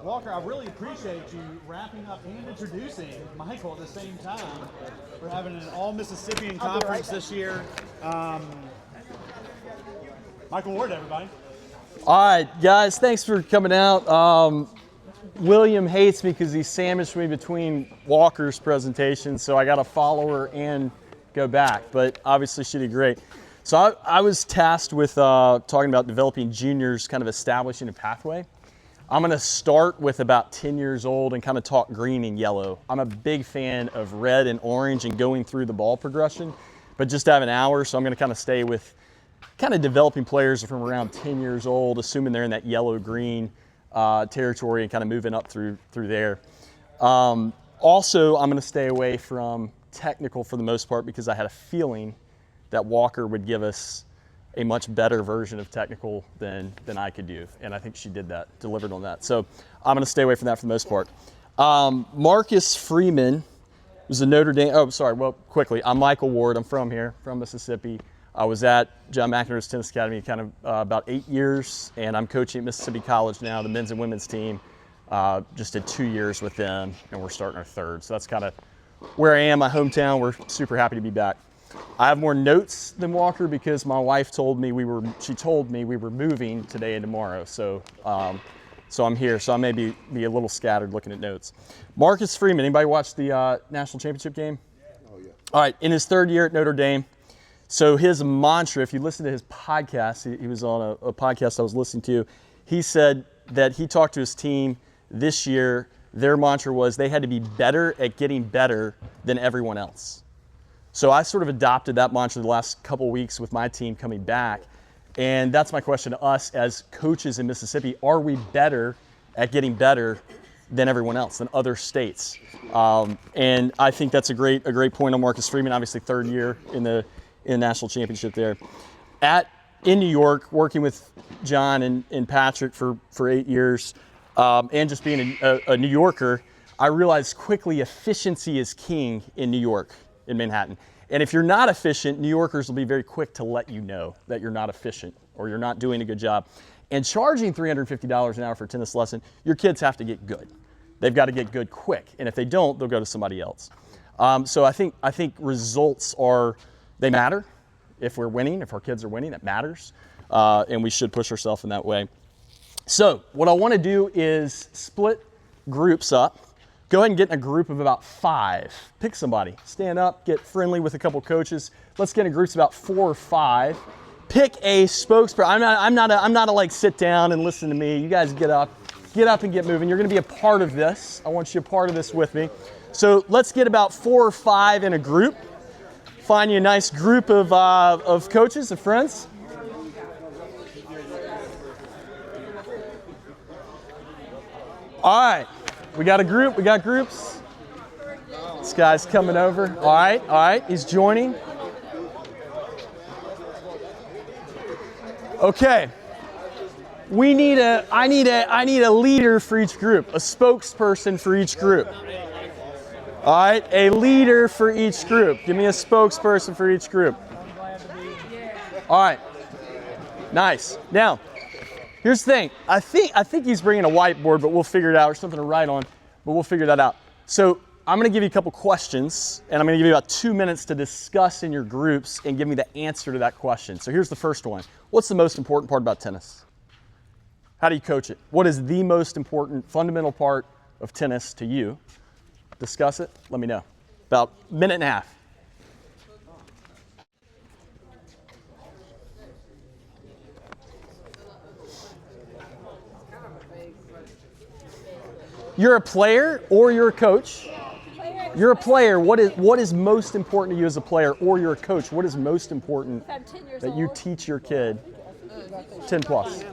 Walker, I really appreciate you wrapping up and introducing Michael at the same time. We're having an all-Mississippian conference this year. Michael Ward, everybody. All right, guys, thanks for coming out. William hates me because he sandwiched me between Walker's presentations, so I got to follow her and go back, but obviously she did great. So I was tasked with talking about developing juniors, kind of establishing a pathway. I'm going to start with about 10 years old and kind of talk green and yellow. I'm a big fan of red and orange and going through the ball progression, but just have an hour, so I'm going to kind of stay with kind of developing players from around 10 years old, assuming they're in that yellow-green territory and kind of moving up through there. Also, I'm going to stay away from technical for the most part because I had a feeling that Walker would give us a much better version of technical than I could do. And I think she did that, delivered on that. So I'm going to stay away from that for the most part. Marcus Freeman was a Notre Dame, quickly. I'm Michael Ward. I'm from here, from Mississippi. I was at John McEnroe's Tennis Academy kind of about 8 years, and I'm coaching at Mississippi College now, the men's and women's team. Just did 2 years with them, and we're starting our third. So that's kind of where I am, my hometown. We're super happy to be back. I have more notes than Walker because my wife told me we were moving today and tomorrow. So I'm here. So I may be a little scattered looking at notes. Marcus Freeman, anybody watch the national championship game? Oh, yeah. All right, in his third year at Notre Dame. So his mantra, if you listen to his podcast, he was on a podcast I was listening to, he said that he talked to his team this year. Their mantra was they had to be better at getting better than everyone else. So I sort of adopted that mantra the last couple weeks with my team coming back. And that's my question to us as coaches in Mississippi. Are we better at getting better than everyone else, than other states? And I think that's a great point on Marcus Freeman, obviously third year in the national championship there. In New York, working with John and Patrick for 8 years, and just being a New Yorker, I realized quickly efficiency is king in New York, in Manhattan. And if you're not efficient, New Yorkers will be very quick to let you know that you're not efficient or you're not doing a good job. And charging $350 an hour for a tennis lesson, your kids have to get good. They've got to get good quick. And if they don't, they'll go to somebody else. So I think results they matter. If we're winning, if our kids are winning, that matters. And we should push ourselves in that way. So what I want to do is split groups up. Go ahead and get in a group of about 5. Pick somebody. Stand up, get friendly with a couple coaches. Let's get in groups about 4 or 5. Pick a spokesperson. I'm not a like sit down and listen to me. You guys get up and get moving. You're going to be a part of this. I want you a part of this with me. So let's get about 4 or 5 in a group. Find you a nice group of coaches, of friends. All right. We got a group. We got groups. This guy's coming over. All right. He's joining. Okay. I need a leader for each group, a spokesperson for each group. All right, a leader for each group. Give me a spokesperson for each group. All right. Nice. Now, here's the thing. I think he's bringing a whiteboard, but we'll figure it out, or something to write on, but we'll figure that out. So I'm going to give you a couple questions, and I'm going to give you about 2 minutes to discuss in your groups and give me the answer to that question. So here's the first one. What's the most important part about tennis? How do you coach it? What is the most important fundamental part of tennis to you? Discuss it. Let me know. About a minute and a half. You're a player or you're a coach? You're a player. What is most important to you as a player, or you're a coach? What is most important that you teach your kid? 10 plus.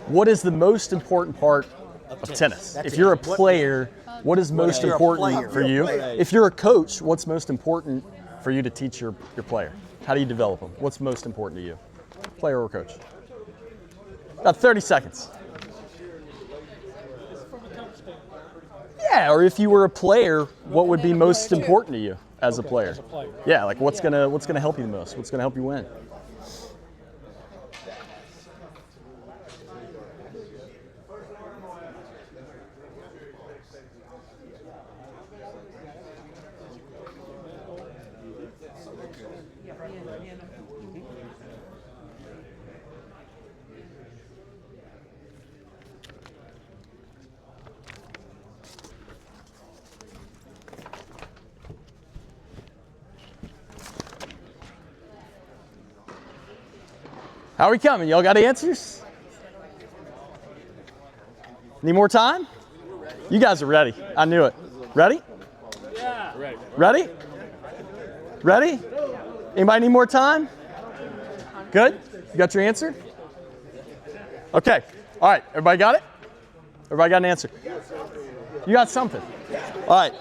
What is the most important part of tennis? If you're a player, what is most important for you? If you're a coach, what's most important for you to teach your player? How do you develop them? What's most important to you? Player or coach? About 30 seconds. Yeah, or if you were a player, what would be most important to you as a player? Yeah, like what's gonna help you the most? What's gonna help you win? How are we coming? Y'all got answers? Need more time? You guys are ready. I knew it. Ready? Yeah. Ready? Ready? Anybody need more time? Good? You got your answer? Okay. All right. Everybody got it? Everybody got an answer? You got something? All right.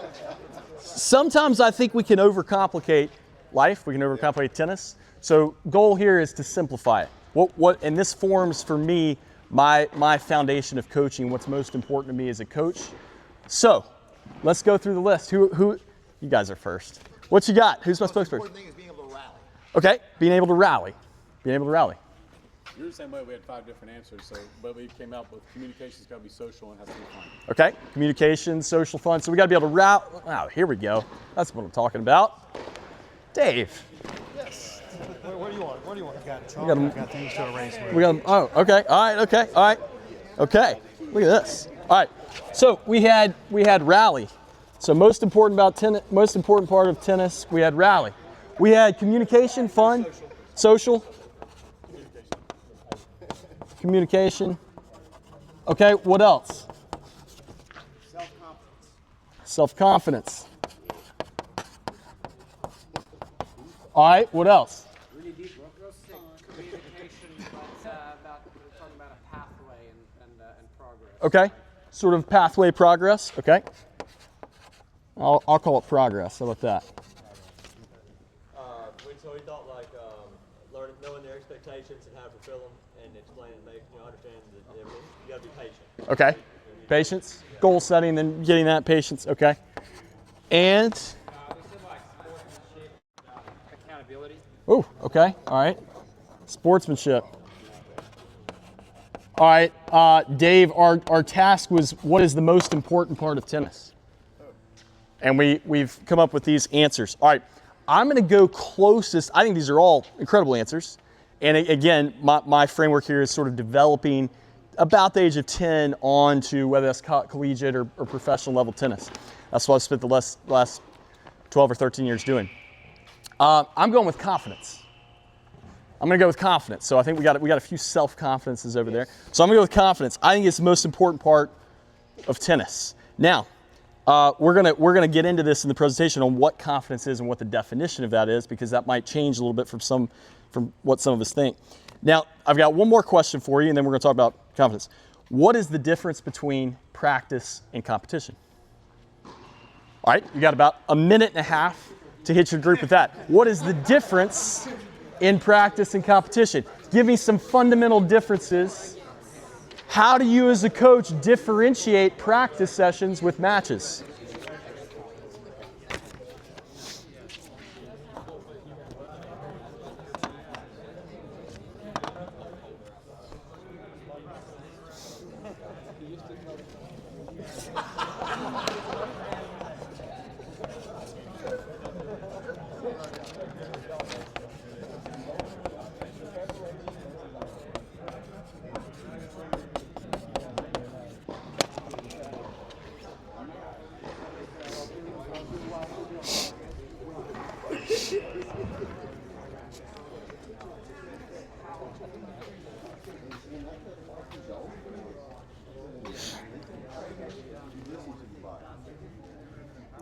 Sometimes I think we can overcomplicate life. We can overcomplicate tennis. So goal here is to simplify it. And this forms for me my foundation of coaching, what's most important to me as a coach. So let's go through the list. Who you guys are first. What you got? Who's my spokesperson? The important thing is being able to rally. Okay, being able to rally. Being able to rally. You were the same way. We had 5 different answers, but we came out with communication's got to be social and has to be fun. Okay, communication, social, fun. So we got to be able to rally. Wow, here we go. That's what I'm talking about. Dave. Yes. What do you want? What do you want? I got got 'em. I've got things to erase with. We got them. Oh, okay. All right. Okay. All right. Okay. Look at this. All right. So we had rally. So most important about tennis. Most important part of tennis. We had rally. We had communication, fun, social. Communication. Okay. What else? Self-confidence. All right. What else? Communication, but talking about a pathway and progress. Okay, sort of pathway progress. Okay, I'll call it progress. How about that? So we thought like knowing their expectations and how to fulfill them and explain and make understand that you got to be patient. Okay, patience, goal setting, then getting that patience. Okay, and We said like sportsmanship, accountability. oh, okay, all right, sportsmanship. All right, Dave, our task was what is the most important part of tennis? And we've come up with these answers. All right, I'm going to go closest. I think these are all incredible answers. And again, my framework here is sort of developing about the age of 10 on to whether that's collegiate or professional level tennis. That's what I've spent the last 12 or 13 years doing. I'm going with confidence. I'm going to go with confidence. So I think we got a few self-confidences over there. So I'm going to go with confidence. I think it's the most important part of tennis. Now, we're gonna get into this in the presentation on what confidence is and what the definition of that is, because that might change a little bit from what some of us think. Now, I've got one more question for you, and then we're going to talk about confidence. What is the difference between practice and competition? All right, you got about a minute and a half to hit your group with that. What is the difference in practice and competition? Give me some fundamental differences. How do you as a coach differentiate practice sessions with matches?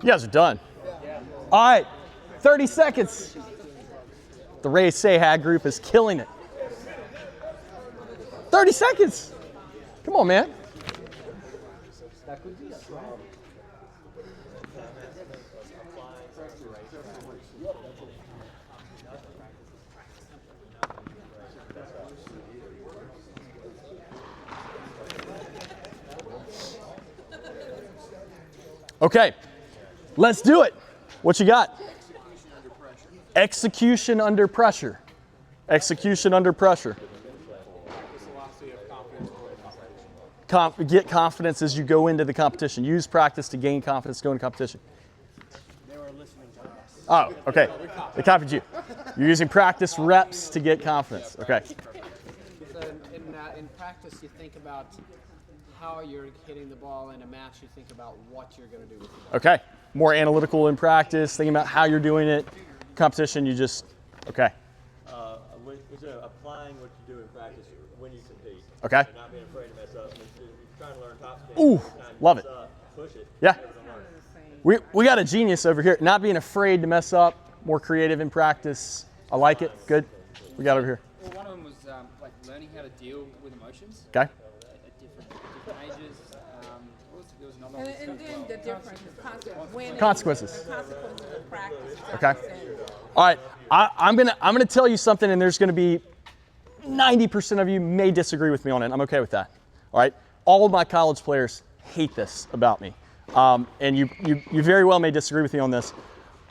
You guys are done. All right, 30 seconds. The Ray Sahag group is killing it. 30 seconds. Come on, man. Okay, let's do it. What you got? Execution under pressure. Execution under pressure. Get confidence as you go into the competition. Use practice to gain confidence, go into competition. They were listening to us. Oh, okay. They copied you. You're using practice reps to get confidence. Okay. So in practice, you think about how you're hitting the ball. In a match, you think about what you're going to do with the ball. Okay. More analytical in practice, thinking about how you're doing it. Competition, you just, okay. It's applying what you do in practice when you compete. Okay. And not being afraid to mess up. If you're trying to learn top spin, Ooh, love it. Push it. Yeah. We got a genius over here. Not being afraid to mess up, more creative in practice. I like it. Good. We got over here. Well, one of them was like learning how to deal with emotions. Okay. At different ages. There was another one. And then the difference is winning. Consequences. The consequences of practice. Okay. All right. I'm gonna tell you something, and there's gonna be 90% of you may disagree with me on it. I'm okay with that. All right. All of my college players hate this about me, and you very well may disagree with me on this.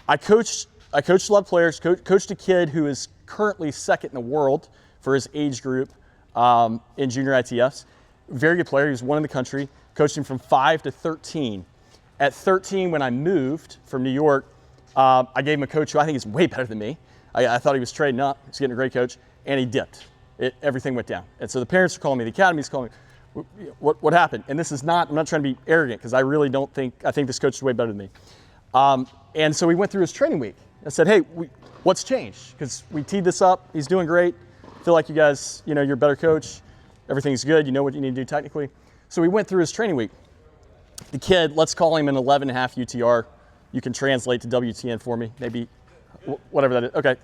I coached a lot of players. Coached a kid who is currently second in the world for his age group in junior ITFs. Very good player. He was one in the country. Coached him from 5 to 13. At 13, when I moved from New York, I gave him a coach who I think is way better than me. I thought he was trading up. He's getting a great coach, and he dipped. Everything went down. And so the parents are calling me, the academy's calling me, what happened? And this is not, I'm not trying to be arrogant, because I really don't think, I think this coach is way better than me. And so we went through his training week. I said, hey, what's changed? Because we teed this up. He's doing great. Feel like you guys, you're a better coach. Everything's good. You know what you need to do technically. So we went through his training week. The kid, let's call him an 11.5 UTR. You can translate to WTN for me, maybe, whatever that is. Okay.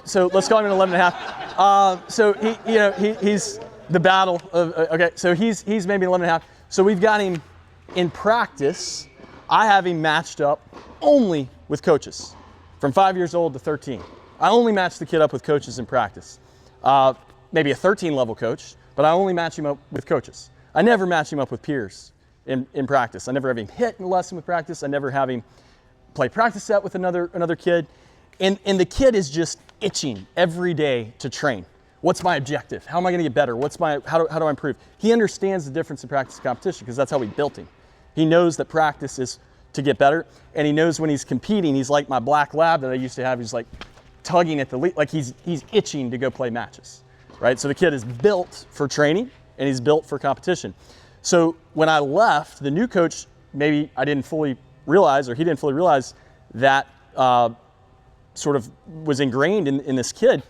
So let's call him an 11.5. So he's the battle of, okay. So he's maybe 11.5. So we've got him in practice. I have him matched up only with coaches from 5 years old to 13. I only match the kid up with coaches in practice. Maybe a 13 level coach, but I only match him up with coaches. I never match him up with peers in practice. I never have him hit in a lesson with practice. I never have him play practice set with another kid. And the kid is just itching every day to train. What's my objective? How am I going to get better? How do I improve? He understands the difference in practice and competition because that's how we built him. He knows that practice is to get better, and he knows when he's competing, he's like my black lab that I used to have. He's like tugging at the lead, like he's itching to go play matches, right? So the kid is built for training, and he's built for competition. So when I left, the new coach, maybe I didn't fully realize, or he didn't fully realize that sort of was ingrained in this kid,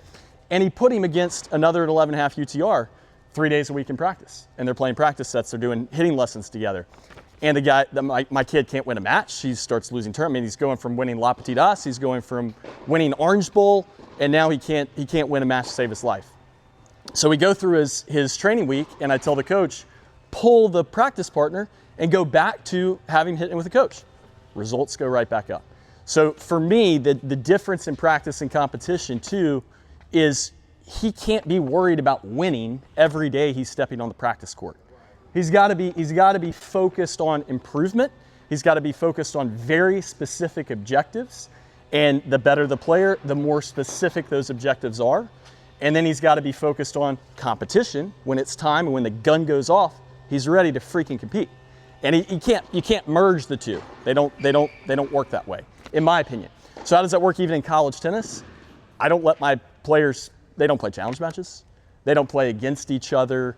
and he put him against another 11.5 UTR 3 days a week in practice, and they're playing practice sets. They're doing hitting lessons together. And the guy, my kid can't win a match. He starts losing tournament. I mean, he's going from winning La Petite As, he's going from winning Orange Bowl, and now he can't win a match to save his life. So we go through his training week, and I tell the coach, pull the practice partner and go back to having hitting with the coach. Results go right back up. So for me, the difference in practice and competition too is he can't be worried about winning every day he's stepping on the practice court. He's got to be focused on improvement. He's got to be focused on very specific objectives. And the better the player, the more specific those objectives are. And then he's got to be focused on competition when it's time and when the gun goes off, he's ready to freaking compete. And you can't merge the two. They don't work that way, in my opinion. So how does that work even in college tennis? I don't let my players, they don't play challenge matches. They don't play against each other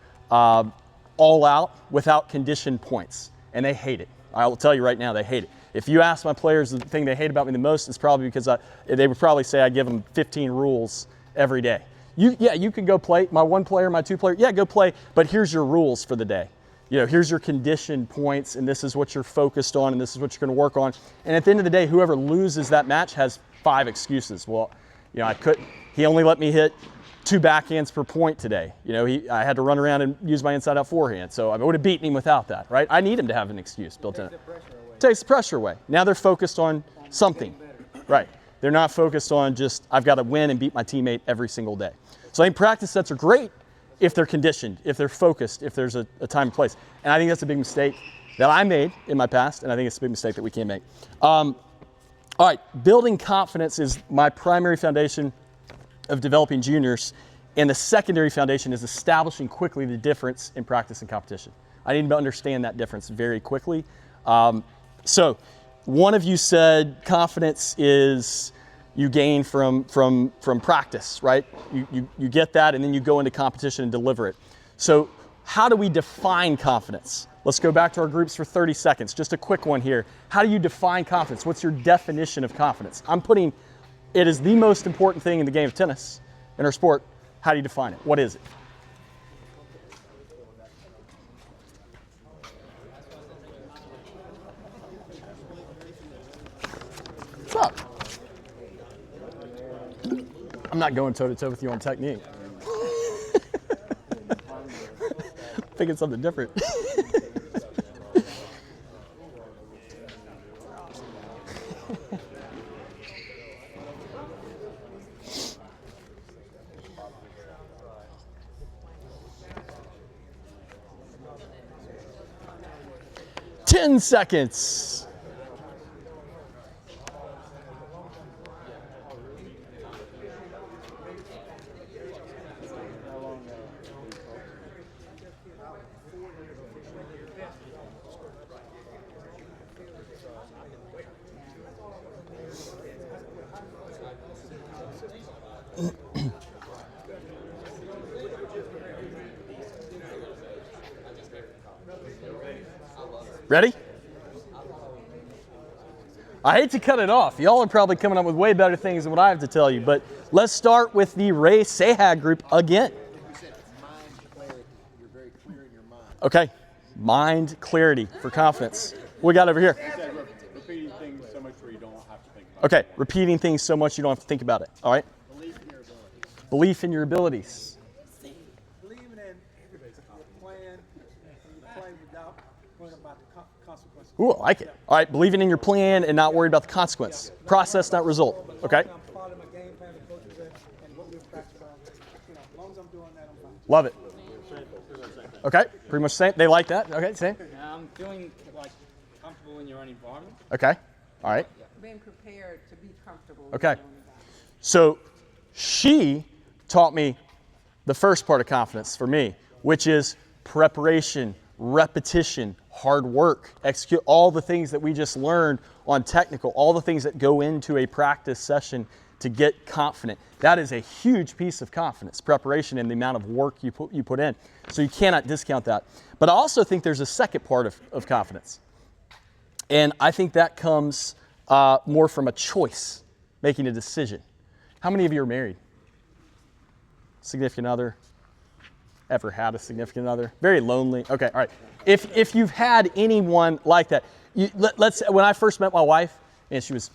all out without conditioned points. And they hate it. I will tell you right now, they hate it. If you ask my players the thing they hate about me the most, it's probably because they would probably say I give them 15 rules every day. You can go play, my one player, my two player, yeah, go play, but here's your rules for the day. here's your condition points, and this is what you're focused on, and this is what you're going to work on. And at the end of the day, whoever loses that match has 5 excuses. Well, he only let me hit 2 backhands per point today. I had to run around and use my inside out forehand. So I would have beaten him without that, right? I need him to have an excuse built in. Takes the pressure away. Now they're focused on something, right? They're not focused on just, I've got to win and beat my teammate every single day. So I think practice sets are great if they're conditioned, if they're focused, if there's a time and place. And I think that's a big mistake that I made in my past, and I think it's a big mistake that we can't make. All right, building confidence is my primary foundation of developing juniors, and the secondary foundation is establishing quickly the difference in practice and competition. I need to understand that difference very quickly. So one of you said confidence is you gain from practice, right? You get that, and then you go into competition and deliver it. So how do we define confidence? Let's go back to our groups for 30 seconds. Just a quick one here. How do you define confidence? What's your definition of confidence? It is the most important thing in the game of tennis, in our sport. How do you define it? What is it? What's up? I'm not going toe-to-toe with you on technique. Thinking something different. Ten seconds. Ready? I hate to cut it off. Y'all are probably coming up with way better things than what I have to tell you, but let's start with the Ray Sahag group again. Okay, mind clarity for confidence. What we got over here? Repeating things so much where you don't have to think about it. Okay, repeating things so much you don't have to think about it. All right? Belief in your abilities. Believing in everybody's plan, play without worrying about the consequences. Ooh, I like it. All right, believing in your plan and not worried about the consequence. Process, not result. Okay? I'm following my game plan, the coaches and what we've practiced on. As long as I'm doing that, I'm fine. Love it. Okay, pretty much same. They like that. Okay, same. Feeling comfortable in your own environment. Okay, all right. Being prepared to be comfortable. Okay. So she taught me the first part of confidence for me, which is preparation, repetition, hard work, execute all the things that we just learned on technical, all the things that go into a practice session to get confident. That is a huge piece of confidence, preparation and the amount of work you put in. So you cannot discount that. But I also think there's a second part of confidence. And I think that comes more from a choice, making a decision. How many of you are married? Significant other? Ever had a significant other? Very lonely. Okay, all right. If you've had anyone like that, let's say when I first met my wife, and she was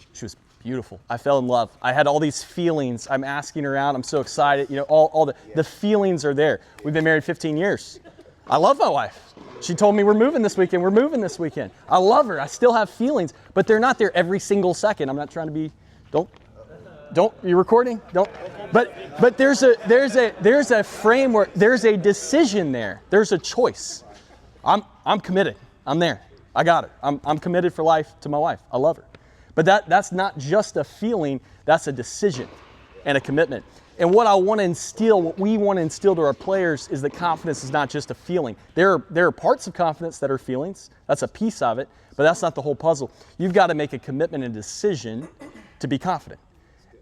beautiful. I fell in love. I had all these feelings. I'm asking her out. I'm so excited. All the feelings are there. We've been married 15 years. I love my wife. She told me we're moving this weekend. We're moving this weekend. I love her. I still have feelings, but they're not there every single second. I'm not trying to be. Don't. You recording? Don't. But there's a framework. There's a decision there. There's a choice. I'm committed. I'm there. I got her. I'm committed for life to my wife. I love her. But that's not just a feeling, that's a decision and a commitment. And what we want to instill to our players is that confidence is not just a feeling. There are parts of confidence that are feelings. That's a piece of it, but that's not the whole puzzle. You've got to make a commitment and decision to be confident.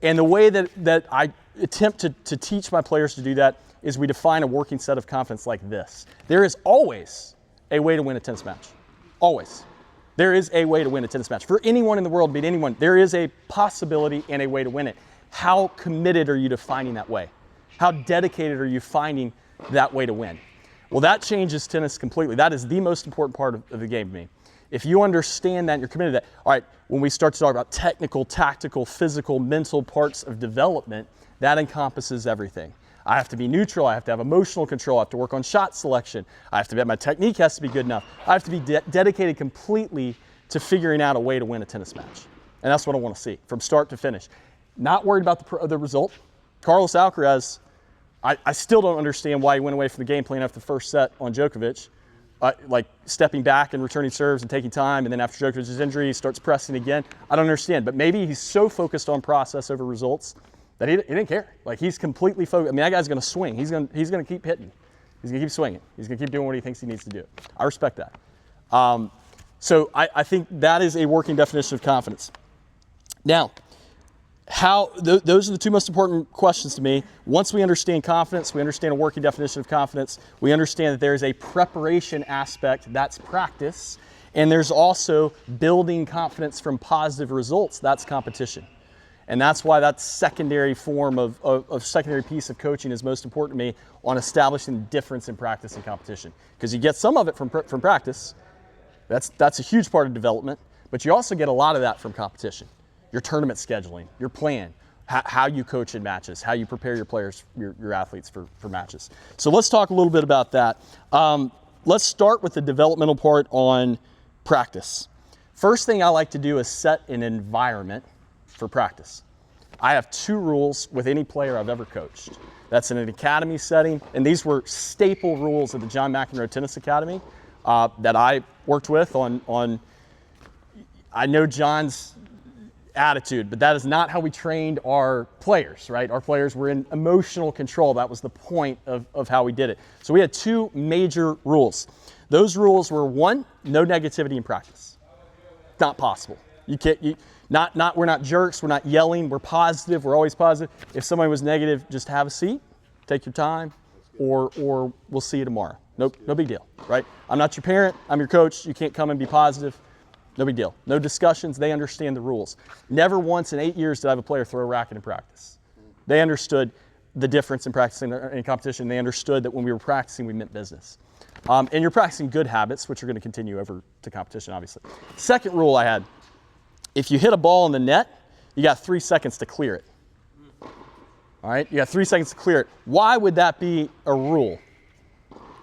And the way that I attempt to teach my players to do that is we define a working set of confidence like this. There is always a way to win a tennis match. Always. There is a way to win a tennis match. For anyone in the world, beat anyone, there is a possibility and a way to win it. How committed are you to finding that way? How dedicated are you finding that way to win? Well, that changes tennis completely. That is the most important part of the game to me. If you understand that and you're committed to that, all right, when we start to talk about technical, tactical, physical, mental parts of development, that encompasses everything. I have to be neutral. I have to have emotional control. I have to work on shot selection. I have to be, my technique has to be good enough. I have to be dedicated completely to figuring out a way to win a tennis match. And that's what I want to see from start to finish. Not worried about the result. Carlos Alcaraz, I still don't understand why he went away from the game plan after the first set on Djokovic. Like stepping back and returning serves and taking time, and then after Djokovic's injury, he starts pressing again. I don't understand, but maybe he's so focused on process over results that he didn't care. Like he's completely focused. I mean, that guy's going to swing. He's going to keep hitting. He's going to keep swinging. He's going to keep doing what he thinks he needs to do. I respect that. So I think that is a working definition of confidence. Now, those are the two most important questions to me. Once we understand confidence, we understand a working definition of confidence, we understand that there is a preparation aspect, that's practice, and there's also building confidence from positive results, that's competition. And that's why that secondary form of secondary piece of coaching is most important to me on establishing the difference in practice and competition. Because you get some of it from practice, that's a huge part of development, but you also get a lot of that from competition. Your tournament scheduling, your plan, how you coach in matches, how you prepare your players, your athletes for matches. So let's talk a little bit about that. Let's start with the developmental part on practice. First thing I like to do is set an environment for practice. I have 2 rules with any player I've ever coached. That's in an academy setting, and these were staple rules of the John McEnroe Tennis Academy that I worked with on I know John's attitude, but that is not how we trained our players, right? Our players were in emotional control. That was the point of how we did it. So we had 2 major rules. Those rules were 1, no negativity in practice. Not possible. You can't, we're not jerks, we're not yelling, we're positive, we're always positive. If somebody was negative, just have a seat, take your time, or we'll see you tomorrow. No big deal, right? I'm not your parent, I'm your coach, you can't come and be positive. No big deal. No discussions. They understand the rules. Never once in 8 years did I have a player throw a racket in practice. They understood the difference in practicing and competition. They understood that when we were practicing, we meant business. And you're practicing good habits, which are going to continue over to competition, obviously. Second rule I had, if you hit a ball in the net, you got 3 seconds to clear it. All right? You got 3 seconds to clear it. Why would that be a rule?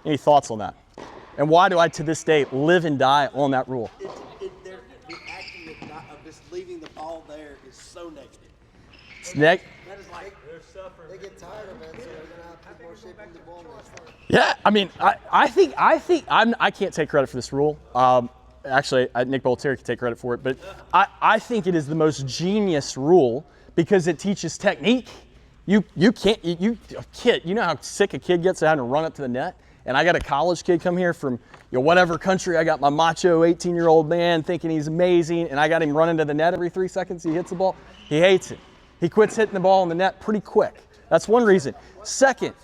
Any thoughts on that? And why do I, to this day, live and die on that rule? The action of just leaving the ball there is so negative. That is like they're suffering. They get tired of it, so they're gonna have people shaping the ball next time. Yeah, I mean, I can't take credit for this rule. Actually, Nick Boltieri can take credit for it, but I think it is the most genius rule because it teaches technique. A kid, you know how sick a kid gets of having to run up to the net? And I got a college kid come here from whatever country. I got my macho 18-year-old man thinking he's amazing, and I got him running to the net every 3 seconds he hits the ball. He hates it. He quits hitting the ball in the net pretty quick. That's one reason. Second,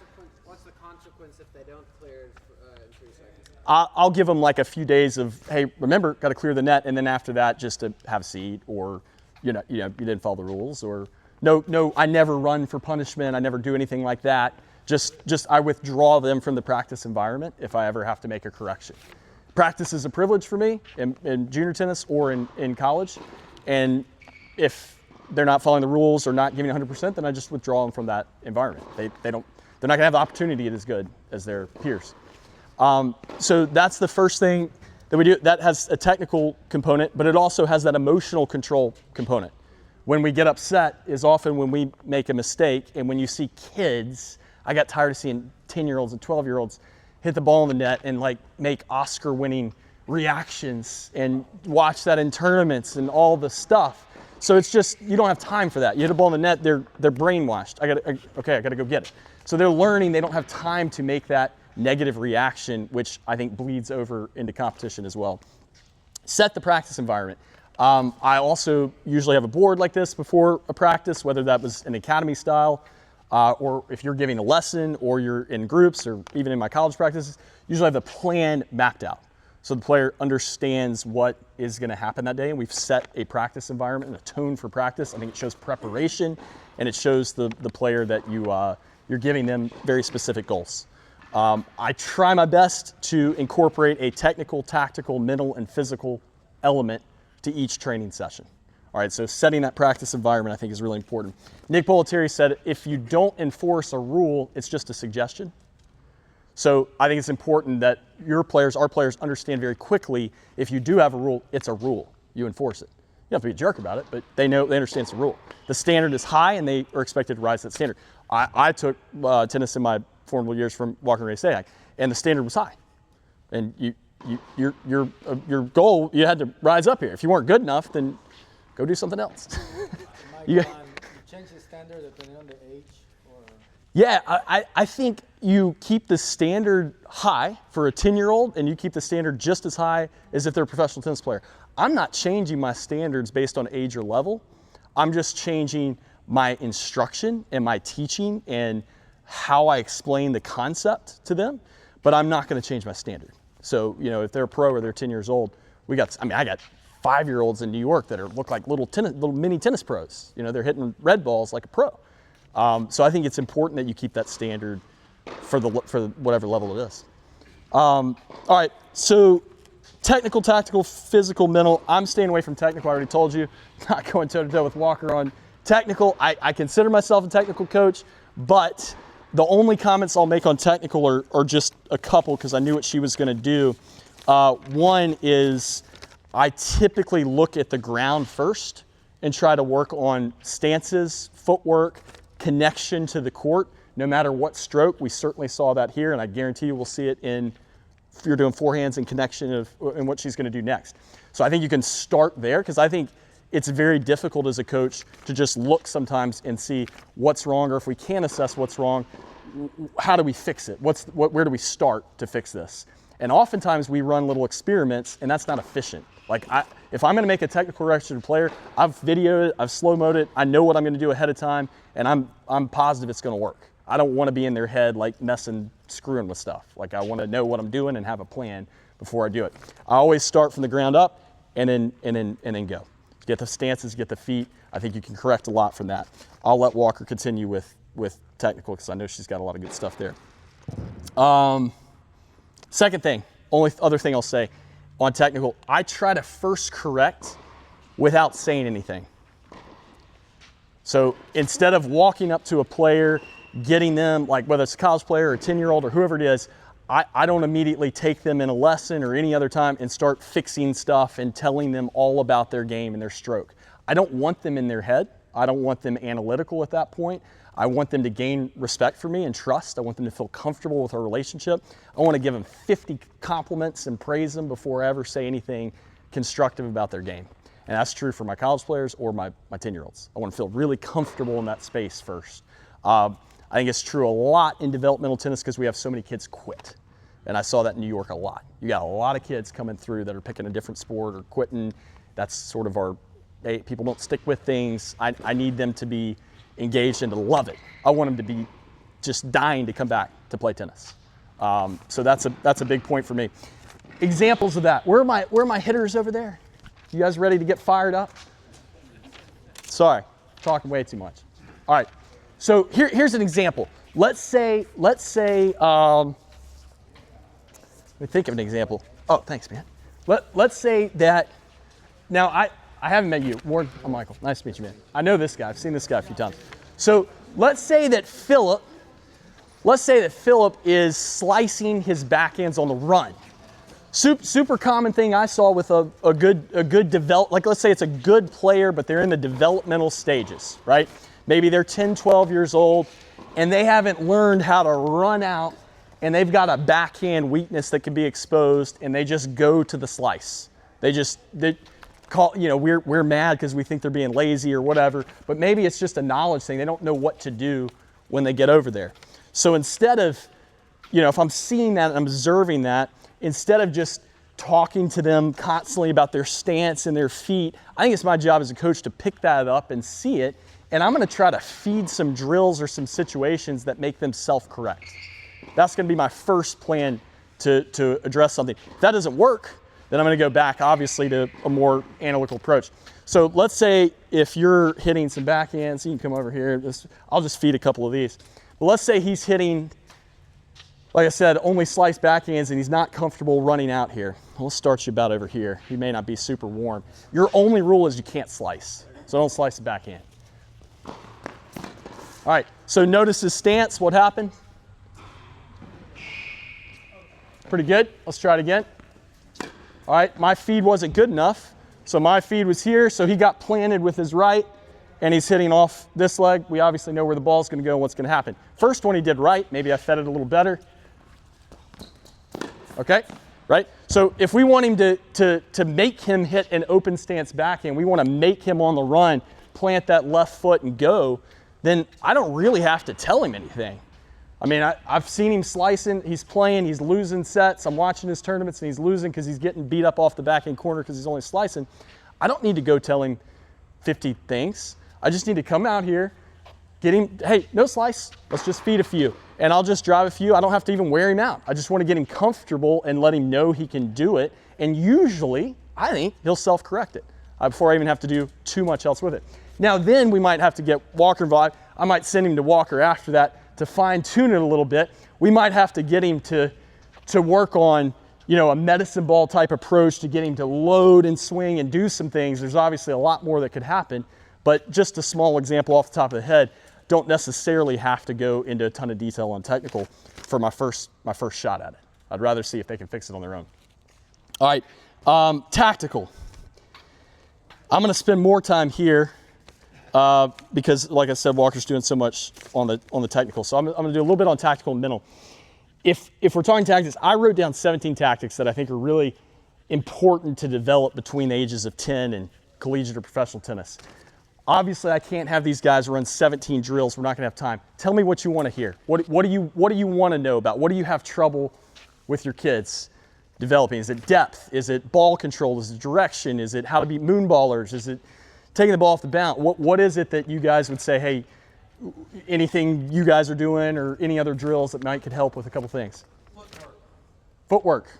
what's the consequence if they don't clear it in 3 seconds? I'll give them like a few days of, hey, remember, got to clear the net, and then after that, just to have a seat, or you didn't follow the rules, or no, I never run for punishment. I never do anything like that. Just I withdraw them from the practice environment if I ever have to make a correction. Practice is a privilege for me in junior tennis or in college, and if they're not following the rules or not giving 100%, then I just withdraw them from that environment. They're not gonna have the opportunity to get as good as their peers. So that's the first thing that we do. That has a technical component, but it also has that emotional control component. When we get upset is often when we make a mistake, and when you see kids, I got tired of seeing 10-year-olds and 12-year-olds hit the ball in the net and like make Oscar-winning reactions and watch that in tournaments and all the stuff. So it's just, you don't have time for that. You hit a ball in the net, they're brainwashed. I gotta go get it. So they're learning, they don't have time to make that negative reaction, which I think bleeds over into competition as well. Set the practice environment. I also usually have a board like this before a practice, whether that was an academy style, or if you're giving a lesson or you're in groups, or even in my college practices, usually I have the plan mapped out. So the player understands what is going to happen that day, and we've set a practice environment and a tone for practice. I think it shows preparation, and it shows the player that you're giving them very specific goals. I try my best to incorporate a technical, tactical, mental, and physical element to each training session. All right, so setting that practice environment I think is really important. Nick Bollettieri said if you don't enforce a rule, it's just a suggestion. So I think it's important that your players, our players, understand very quickly if you do have a rule, it's a rule. You enforce it. You don't have to be a jerk about it, but they understand it's a rule. The standard is high and they are expected to rise to that standard. I took tennis in my formative years from Walker and Ray Sayak, and the standard was high. And your goal, you had to rise up here. If you weren't good enough, then go do something else. You change the standard depending on the age? Or? Yeah, I think you keep the standard high for a 10-year-old and you keep the standard just as high as if they're a professional tennis player. I'm not changing my standards based on age or level. I'm just changing my instruction and my teaching and how I explain the concept to them, but I'm not going to change my standard. So, if they're a pro or they're 10 years old, I got 5-year-olds in New York that look like little mini tennis pros. They're hitting red balls like a pro. So I think it's important that you keep that standard for whatever level it is. All right, so technical, tactical, physical, mental. I'm staying away from technical. I already told you, not going toe-to-toe with Walker on technical. I consider myself a technical coach, but the only comments I'll make on technical are just a couple because I knew what she was going to do. One is I typically look at the ground first and try to work on stances, footwork, connection to the court, no matter what stroke. We certainly saw that here, and I guarantee you we'll see it if you're doing forehands and connection in what she's going to do next. So I think you can start there because I think it's very difficult as a coach to just look sometimes and see what's wrong, or if we can't assess what's wrong, how do we fix it? Where do we start to fix this? And oftentimes we run little experiments, and that's not efficient. Like if I'm going to make a technical correction to a player, I've videoed it, I've slow-moed it, I know what I'm going to do ahead of time, and I'm positive it's going to work. I don't want to be in their head like screwing with stuff. Like I want to know what I'm doing and have a plan before I do it. I always start from the ground up and then go. Get the stances, get the feet. I think you can correct a lot from that. I'll let Walker continue with technical because I know she's got a lot of good stuff there. Second thing, only other thing I'll say on technical, I try to first correct without saying anything. So instead of walking up to a player, getting them, like whether it's a college player or a 10-year-old or whoever it is, I don't immediately take them in a lesson or any other time and start fixing stuff and telling them all about their game and their stroke. I don't want them in their head. I don't want them analytical at that point. I want them to gain respect for me and trust. I want them to feel comfortable with our relationship. I want to give them 50 compliments and praise them before I ever say anything constructive about their game. And that's true for my college players or my 10-year-olds. I want to feel really comfortable in that space first. I think it's true a lot in developmental tennis because we have so many kids quit. And I saw that in New York a lot. You got a lot of kids coming through that are picking a different sport or quitting. That's sort of people don't stick with things. I need them to be engaged and to love it. I want them to be just dying to come back to play tennis. So that's a big point for me. Examples of that. Where are my hitters over there? You guys ready to get fired up? Sorry, talking way too much. All right. So here's an example. Let's say. Let me think of an example. Oh, thanks, man. Let's say that. Now I haven't met you, Ward. I'm Michael. Nice to meet you, man. I know this guy. I've seen this guy a few times. So let's say that Philip is slicing his backhands on the run. Super common thing I saw with a good develop, like let's say it's a good player, but they're in the developmental stages, right? Maybe they're 10, 12 years old, and they haven't learned how to run out, and they've got a backhand weakness that can be exposed, and they just go to the slice. They call, we're mad because we think they're being lazy or whatever, but maybe it's just a knowledge thing. They don't know what to do when they get over there. So instead of, if I'm seeing that and I'm observing that, instead of just talking to them constantly about their stance and their feet, I think it's my job as a coach to pick that up and see it, and I'm going to try to feed some drills or some situations that make them self-correct. That's going to be my first plan to address something. If that doesn't work, then I'm going to go back, obviously, to a more analytical approach. So let's say if you're hitting some backhands, you can come over here. I'll just feed a couple of these. But let's say he's hitting like I said, only slice backhands, and he's not comfortable running out here. We'll start you about over here. He may not be super warm. Your only rule is you can't slice, so don't slice the backhand. All right, so notice his stance. What happened? Pretty good. Let's try it again. All right, my feed wasn't good enough, so my feed was here, so he got planted with his right, and he's hitting off this leg. We obviously know where the ball's going to go and what's going to happen. First one he did right. Maybe I fed it a little better. Okay, right? So if we want him to make him hit an open stance backhand, we want to make him on the run, plant that left foot and go, then I don't really have to tell him anything. I mean, I've seen him slicing, he's playing, he's losing sets. I'm watching his tournaments and he's losing because he's getting beat up off the backhand corner because he's only slicing. I don't need to go tell him 50 things. I just need to come out here, get him, hey, no slice, let's just feed a few. And I'll just drive a few. I don't have to even wear him out. I just want to get him comfortable and let him know he can do it. And usually, I think he'll self-correct it before I even have to do too much else with it. Now then we might have to get Walker involved. I might send him to Walker after that to fine tune it a little bit. We might have to get him to work on, you know, a medicine ball type approach to get him to load and swing and do some things. There's obviously a lot more that could happen, but just a small example off the top of the head. Don't necessarily have to go into a ton of detail on technical for my first shot at it. I'd rather see if they can fix it on their own. All right, tactical. I'm going to spend more time here because, like I said, Walker's doing so much on the technical. So I'm going to do a little bit on tactical and mental. If we're talking tactics, I wrote down 17 tactics that I think are really important to develop between the ages of 10 and collegiate or professional tennis. Obviously, I can't have these guys run 17 drills. We're not going to have time. Tell me what you want to hear. What do you want to know about? What do you have trouble with your kids developing? Is it depth? Is it ball control? Is it direction? Is it how to beat moonballers? Is it taking the ball off the bounce? What is it that you guys would say, hey, anything you guys are doing or any other drills that could help with a couple things? Footwork.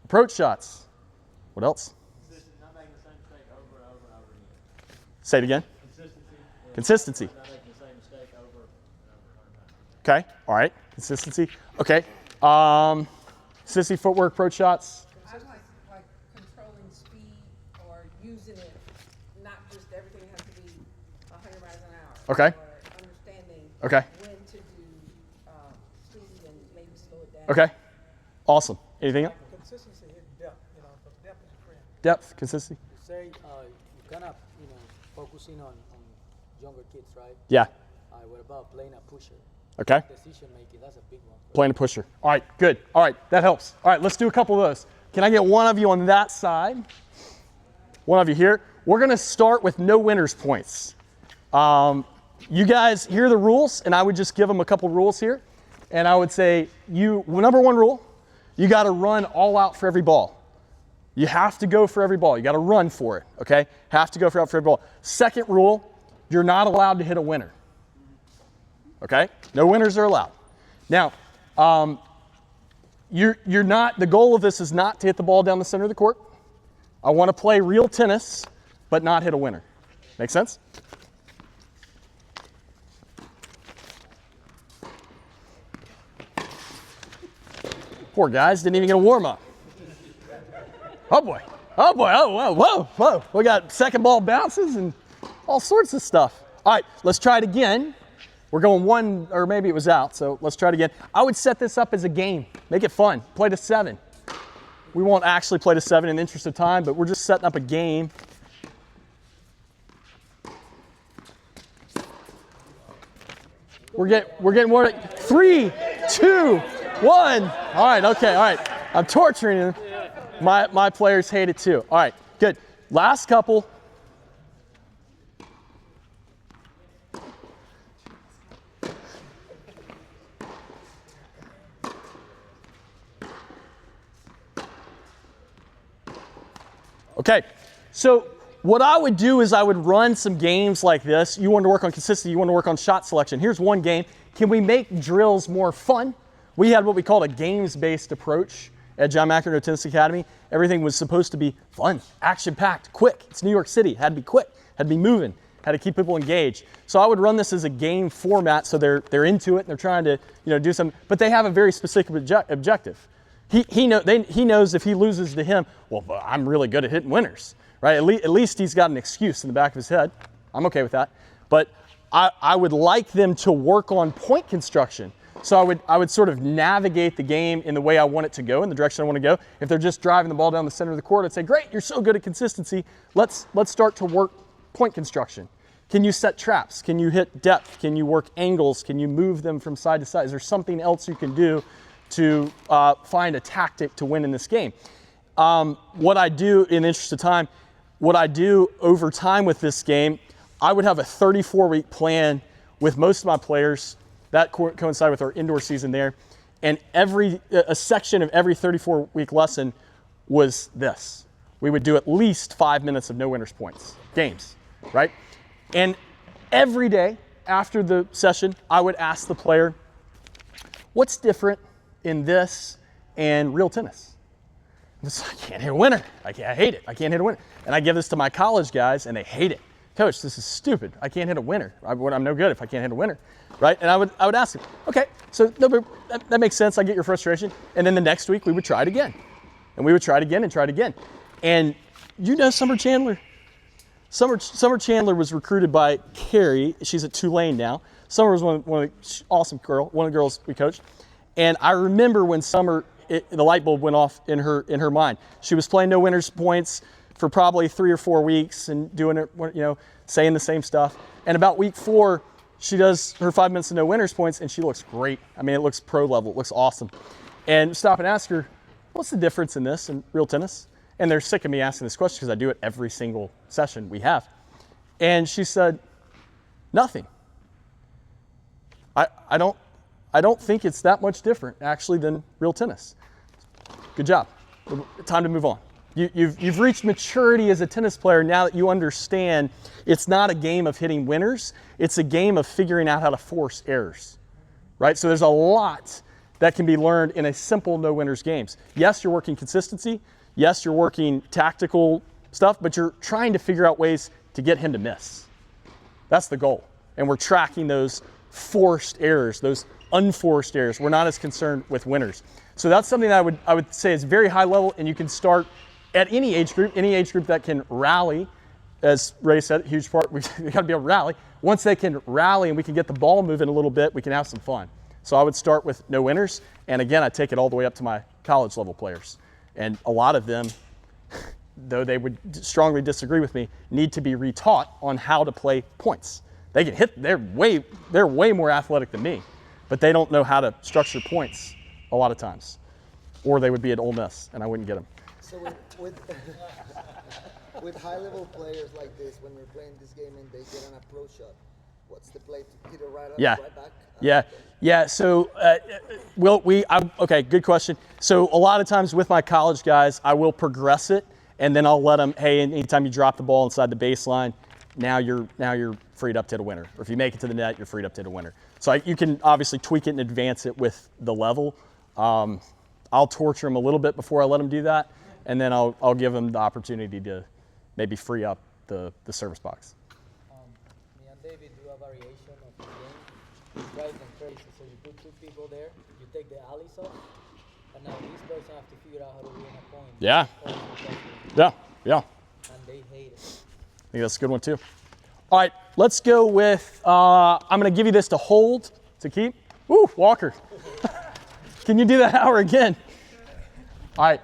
Approach shots. What else? Say it again. Consistency. Okay. All right. Consistency. Okay. Consistency, footwork, approach shots. I like controlling speed or using it, not just everything has to be 100 miles an hour. Okay. Or understanding Okay. when to do speed and maybe slow it down. Okay. Awesome. Anything else? Consistency and depth, you know, but depth is a friend. Depth, consistency. You say you kind of, focusing on younger kids, right? Yeah. What about playing a pusher? Okay. Decision making, that's a big one. Playing a pusher. All right, good. All right, that helps. All right, let's do a couple of those. Can I get one of you on that side? One of you here. We're going to start with no winners points. You guys hear the rules, and I would just give them a couple rules here. And I would say, number one rule, you got to run all out for every ball. You have to go for every ball. You got to run for it, okay? Have to go for every ball. Second rule, you're not allowed to hit a winner, okay? No winners are allowed. Now, you're not, the goal of this is not to hit the ball down the center of the court. I want to play real tennis, but not hit a winner. Make sense? Poor guys, didn't even get a warm-up. Oh boy, oh boy, oh, whoa, whoa, whoa. We got second ball bounces and all sorts of stuff. All right, let's try it again. We're going one, or maybe it was out, so let's try it again. I would set this up as a game. Make it fun. Play to 7. We won't actually play to 7 in the interest of time, but we're just setting up a game. We're getting more. 3, 2, 1. All right, okay, all right. I'm torturing you. My players hate it too. All right, good. Last couple. Okay, so what I would do is I would run some games like this. You want to work on consistency, you want to work on shot selection. Here's one game. Can we make drills more fun? We had what we called a games-based approach at John McEnroe Tennis Academy. Everything was supposed to be fun, action-packed, quick. It's New York City. It had to be quick, had to be moving. how to keep people engaged. So I would run this as a game format, so they're into it and they're trying to do something, but they have a very specific objective. He knows if he loses to him, well, I'm really good at hitting winners, right? At least he's got an excuse in the back of his head. I'm okay with that. But I would like them to work on point construction. So I would sort of navigate the game in the way I want it to go, in the direction I want to go. If they're just driving the ball down the center of the court, I'd say, great, you're so good at consistency. Let's start to work point construction. Can you set traps? Can you hit depth? Can you work angles? Can you move them from side to side? Is there something else you can do to find a tactic to win in this game? What I do, in the interest of time, what I do over time with this game, I would have a 34-week plan with most of my players. That coincided with our indoor season there. And a section of every 34-week lesson was this. We would do at least 5 minutes of no winners points, games, right? And every day after the session, I would ask the player, what's different in this and real tennis? I can't hit a winner. I hate it. I can't hit a winner. And I give this to my college guys, and they hate it. Coach, this is stupid. I can't hit a winner. I'm no good if I can't hit a winner, right? And I would ask him, okay, so no, but that makes sense. I get your frustration. And then the next week we would try it again, and we would try it again and try it again. And Summer Chandler. Summer Chandler was recruited by Carrie. She's at Tulane now. Summer was one of the awesome one of the girls we coached. And I remember when Summer, the light bulb went off in her mind. She was playing no winners points for probably 3 or 4 weeks and doing it, saying the same stuff. And about week 4, she does her 5 minutes of no winners points, and she looks great. I mean, it looks pro level. It looks awesome. And stop and ask her, what's the difference in this and real tennis? And they're sick of me asking this question because I do it every single session we have. And she said, nothing. I don't think it's that much different actually than real tennis. Good job. Time to move on. You've reached maturity as a tennis player now that you understand it's not a game of hitting winners. It's a game of figuring out how to force errors, right? So there's a lot that can be learned in a simple no winners games. Yes, you're working consistency. Yes, you're working tactical stuff, but you're trying to figure out ways to get him to miss. That's the goal. And we're tracking those forced errors, those unforced errors. We're not as concerned with winners. So that's something that I would say is very high level, and you can start at any age group that can rally. As Ray said, huge part, we've got to be able to rally. Once they can rally and we can get the ball moving a little bit, we can have some fun. So I would start with no winners, and again, I take it all the way up to my college level players. And a lot of them, though they would strongly disagree with me, need to be retaught on how to play points. They can hit, they're way more athletic than me, but they don't know how to structure points a lot of times. Or they would be at Ole Miss and I wouldn't get them. So with high-level players like this, when we're playing this game and they get an approach shot, what's the play to hit it right back? Yeah. So, okay, good question. So a lot of times with my college guys, I will progress it, and then I'll let them, hey, anytime you drop the ball inside the baseline, now you're freed up to hit a winner. Or if you make it to the net, you're freed up to hit a winner. So you can obviously tweak it and advance it with the level. I'll torture them a little bit before I let them do that, and then I'll give them the opportunity to maybe free up the service box. Me and David do a variation of the game. It drives them crazy. So you put 2 people there, you take the alleys off, and now this person has to figure out how to win a point. Yeah. And they hate it. I think that's a good one too. All right, let's go with, I'm going to give you this to hold, to keep. Woo, Walker. Can you do that hour again? All right,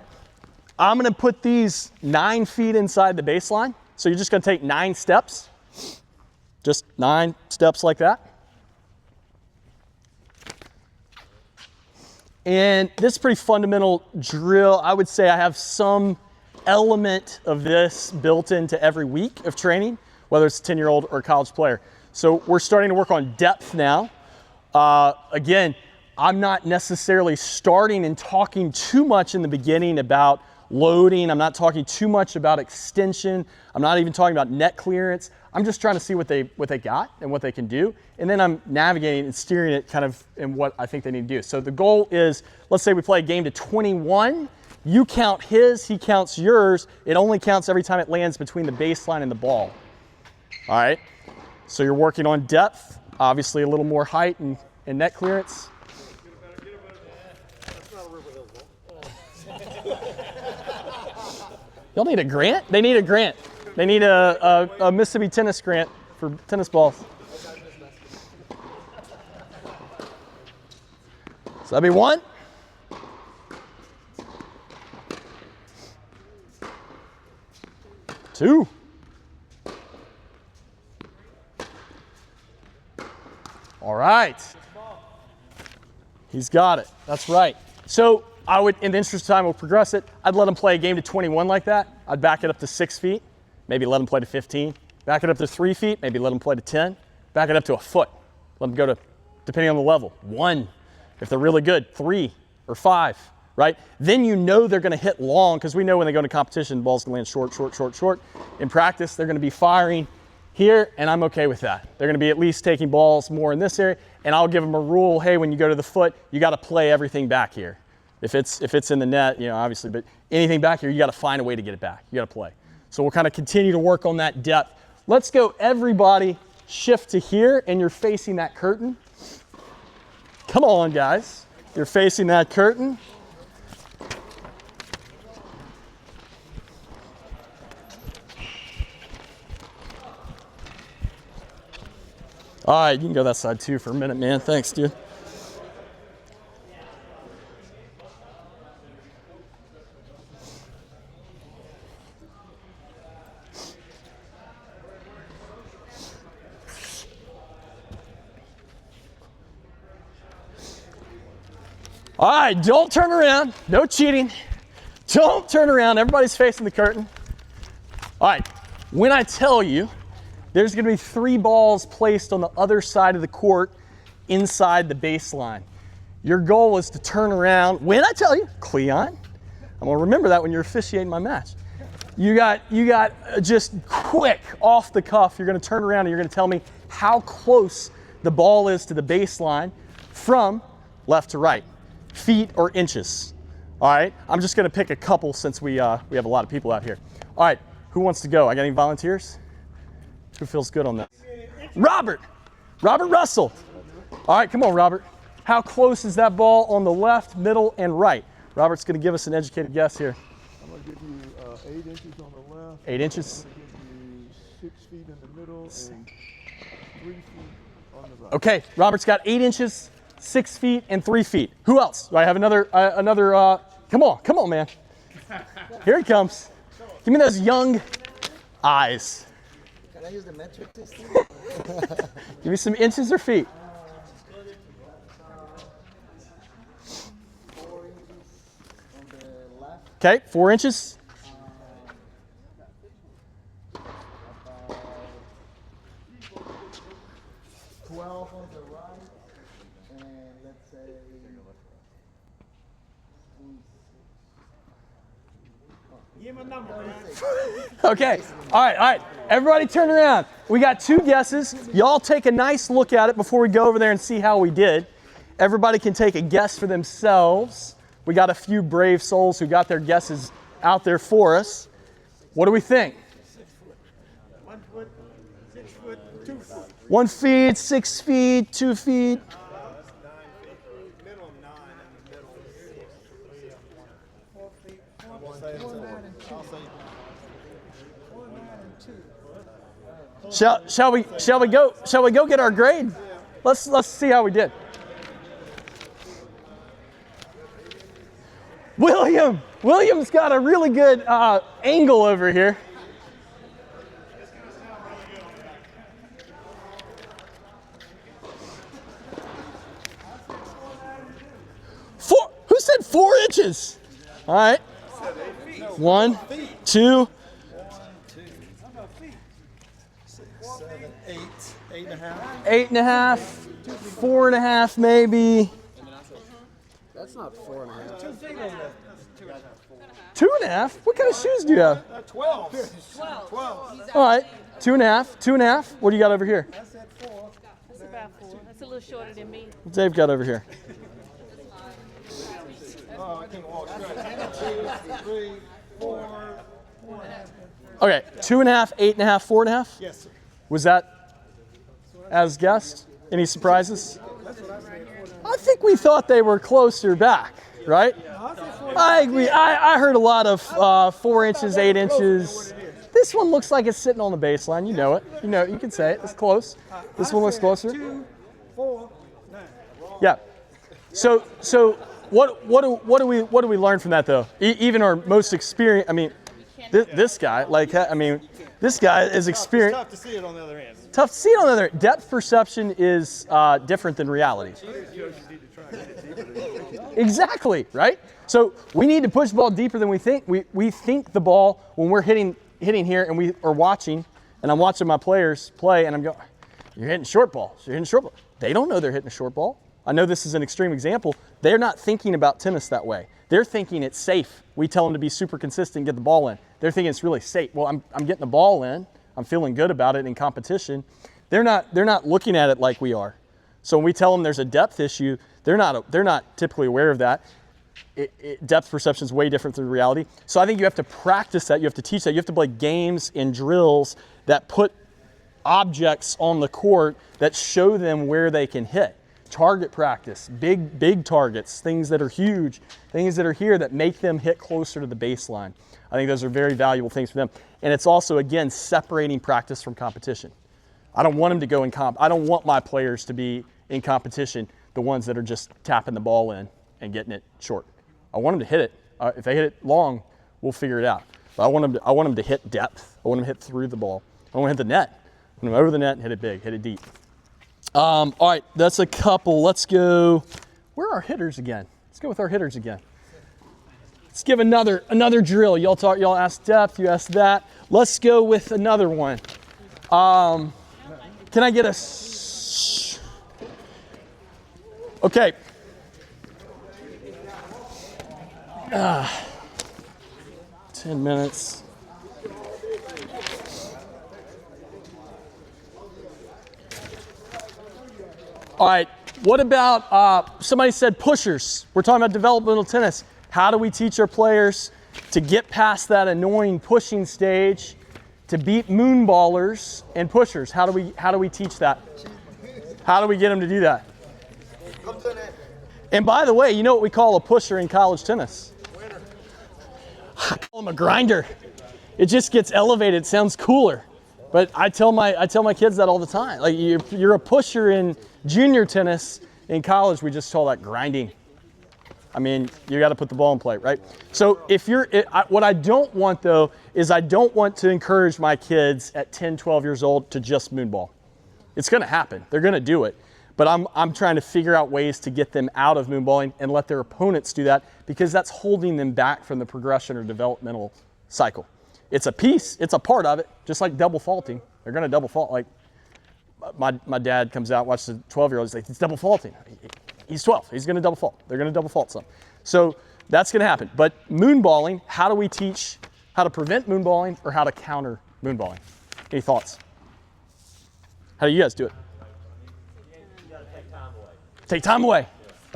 I'm going to put these 9 feet inside the baseline. So you're just going to take 9 steps. Just 9 steps like that. And this is a pretty fundamental drill. I would say I have some element of this built into every week of training, whether it's a 10-year-old or a college player. So we're starting to work on depth now. Again, I'm not necessarily starting and talking too much in the beginning about loading. I'm not talking too much about extension. I'm not even talking about net clearance. I'm just trying to see what they got and what they can do. And then I'm navigating and steering it kind of in what I think they need to do. So the goal is, let's say we play a game to 21. You count his, he counts yours. It only counts every time it lands between the baseline and the ball. All right. So you're working on depth, obviously a little more height and net clearance. Y'all need a grant? They need a grant. They need a Mississippi tennis grant for tennis balls. So that'd be 1. Two. All right. He's got it. That's right. So I would, in the interest of time, we'll progress it. I'd let him play a game to 21 like that. I'd back it up to 6 feet, maybe let him play to 15. Back it up to 3 feet, maybe let him play to 10. Back it up to a foot. Let them go to, depending on the level, 1. If they're really good, 3 or 5, right? Then you know they're gonna hit long, because we know when they go into competition, the ball's gonna land short, short, short, short. In practice, they're gonna be firing here, and I'm okay with that. They're gonna be at least taking balls more in this area, and I'll give them a rule, hey, when you go to the foot, you gotta play everything back here. If it's in the net, you know, obviously, but anything back here, you gotta find a way to get it back. You gotta play. So we'll kind of continue to work on that depth. Let's go, everybody, shift to here, and you're facing that curtain. Come on, guys. You're facing that curtain. All right, you can go that side too for a minute, man. Thanks, dude. All right, don't turn around. No cheating. Don't turn around. Everybody's facing the curtain. All right, when I tell you, there's gonna be 3 balls placed on the other side of the court inside the baseline. Your goal is to turn around. When I tell you, Cleon, I'm gonna remember that when you're officiating my match. You got just quick, off the cuff, you're gonna turn around and you're gonna tell me how close the ball is to the baseline from left to right. Feet or inches. All right, I'm just gonna pick a couple since we have a lot of people out here. All right, who wants to go? I got any volunteers? Who feels good on that? Robert Russell. All right, come on, Robert. How close is that ball on the left, middle, and right? Robert's gonna give us an educated guess here. I'm gonna give you 8 inches on the left. 8 inches. I'm gonna give you 6 feet in the middle and 3 feet on the right. Okay, Robert's got 8 inches, 6 feet, and 3 feet. Who else? Do I have another, come on, man. Here he comes. Give me those young eyes. Can I use the metric system? Give me some inches or feet. 4 inches on the left. Okay, 4 inches. About 12 on the right. And let's say Give him a number, man. Okay, all right. Everybody turn around. We got 2 guesses. Y'all take a nice look at it before we go over there and see how we did. Everybody can take a guess for themselves. We got a few brave souls who got their guesses out there for us. What do we think? 1 foot, 6 foot, 2 foot. 1 feet, 6 feet, 2 feet. Minimum 9 in the middle. 4 feet. 4, 9, and 2. 4, 9, and 2. Shall we go get our grade? Let's see how we did. William's got a really good angle over here. Who said 4 inches? All right. 1, 2. 7, 8, 8.5. 8.5, 4.5 maybe. That's not 4.5. 2 feet on the 2.5? What kind of shoes do you have? 12. 12. All right, 2.5, 2.5. What do you got over here? I said 4. That's about 4. That's a little shorter than me. What Dave got over here? Oh, I can't walk straight. 2, 3, 4. Okay, 2.5, 8.5, 4.5. Yes, sir. Was that as guessed? Any surprises? I think we thought they were closer back, right? I agree. I heard a lot of 4 inches, 8 inches. This one looks like it's sitting on the baseline. You know it. You know, you can say it. It's close. This one looks closer. 2, 4, 9. Yeah. So what do we learn from that though? Even our most experienced. I mean, this guy, like, I mean, this guy is experienced. Tough to see it on the other end. Tough to see it on the other end. Depth perception is different than reality. Exactly, right? So we need to push the ball deeper than we think. We think the ball when we're hitting here and we are watching, and I'm watching my players play, and I'm going, you're hitting short balls. You're hitting short balls. They don't know they're hitting a short ball. I know this is an extreme example. They're not thinking about tennis that way. They're thinking it's safe. We tell them to be super consistent and get the ball in. They're thinking it's really safe. Well, I'm getting the ball in. I'm feeling good about it in competition. They're not looking at it like we are. So when we tell them there's a depth issue, they're not typically aware of that. Depth perception is way different than reality. So I think you have to practice that. You have to teach that. You have to play games and drills that put objects on the court that show them where they can hit. Target practice, big targets, things that are huge, things that are here that make them hit closer to the baseline. I think those are very valuable things for them. And it's also, again, separating practice from competition. I don't want them to go in I don't want my players to be in competition, the ones that are just tapping the ball in and getting it short. I want them to hit it. If they hit it long, we'll figure it out. But I want them to hit depth. I want them to hit through the ball. I want them to hit the net. I want them over the net and hit it big, hit it deep. All right, that's a couple. Let's go. Where are our hitters again? Let's go with our hitters again. Let's give another drill. Y'all asked depth. You asked that. Let's go with another one. Can I get a? Okay. 10 minutes. All right, what about, somebody said pushers. We're talking about developmental tennis. How do we teach our players to get past that annoying pushing stage to beat moonballers and pushers? How do we teach that? How do we get them to do that? And by the way, you know what we call a pusher in college tennis? I call them a grinder. It just gets elevated. It sounds cooler. But I tell my kids that all the time. Like, you're a pusher in junior tennis. In college, we just call that grinding. I mean, you got to put the ball in play, right? So what I don't want though is I don't want to encourage my kids at 10, 12 years old to just moonball. It's going to happen. They're going to do it. But I'm trying to figure out ways to get them out of moonballing and let their opponents do that, because that's holding them back from the progression or developmental cycle. It's a piece, it's a part of it, just like double faulting. They're going to double fault. Like my dad comes out, watches a 12-year-old, he's like, it's double faulting. He's 12, he's going to double fault. They're going to double fault some. So that's going to happen. But moonballing, how do we teach how to prevent moonballing or how to counter moonballing? Any thoughts? How do you guys do it? Take time away.